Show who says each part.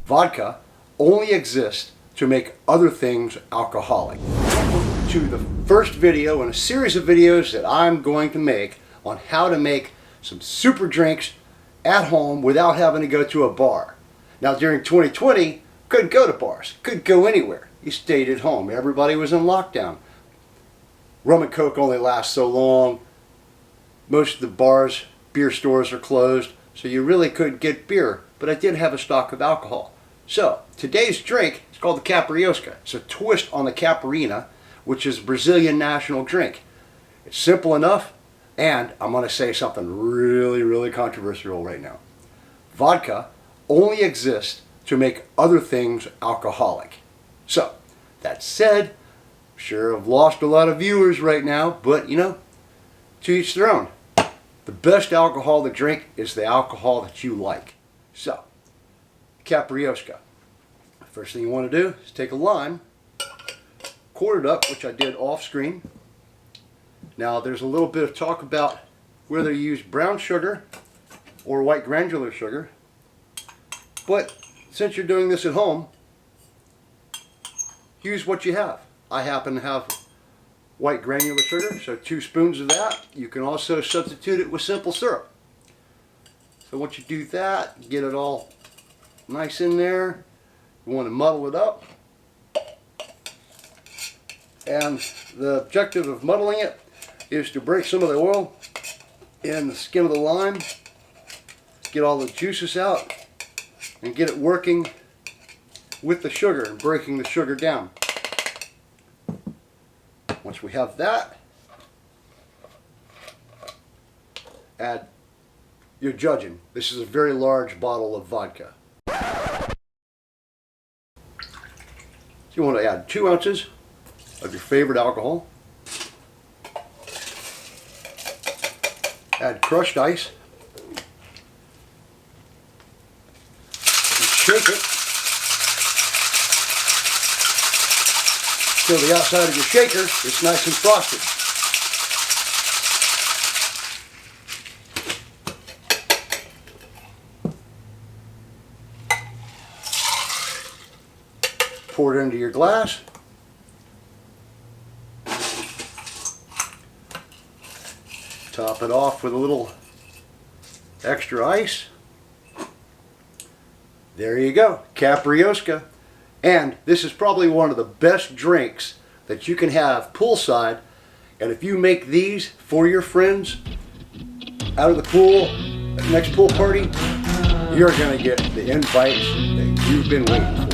Speaker 1: Vodka only exists to make other things alcoholic. Welcome to the first video in a series of videos that I'm going to make on how to make some super drinks at home without having to go to a bar. Now during 2020, couldn't go to bars, couldn't go anywhere. You stayed at home. Everybody was in lockdown. Rum and Coke only lasts so long. Most of the bars, beer stores are closed, so you really couldn't get beer. But I did have a stock of alcohol. So today's drink is called the Caiprioka. It's a twist on the Caipirinha, which is a Brazilian national drink. It's simple enough, and I'm going to say something really controversial right now. Vodka only exists to make other things alcoholic. So, that said, I'm sure I've lost a lot of viewers right now, but you know, to each their own. The best alcohol to drink is the alcohol that you like. So, Caiprioka. First thing you want to do is take a lime, quarter it up, which I did off screen. Now there's a little bit of talk about whether you use brown sugar or white granular sugar, but since you're doing this at home, use what you have. I happen to have white granular sugar, so 2 spoons of that. You can also substitute it with simple syrup. So once you do that, get it all nice in there. You want to muddle it up. And the objective of muddling it is to break some of the oil in the skin of the lime, get all the juices out, and get it working with the sugar and breaking the sugar down. Once we have that, add your judging. This is a very large bottle of vodka. So you want to add 2 ounces of your favorite alcohol. Add crushed ice. And shake it till the outside of your shaker is nice and frosted. Pour it into your glass. Top it off with a little extra ice. There you go, Caiprioka. And this is probably one of the best drinks that you can have poolside. And if you make these for your friends out of the pool at the next pool party, you're going to get the invites that you've been waiting for.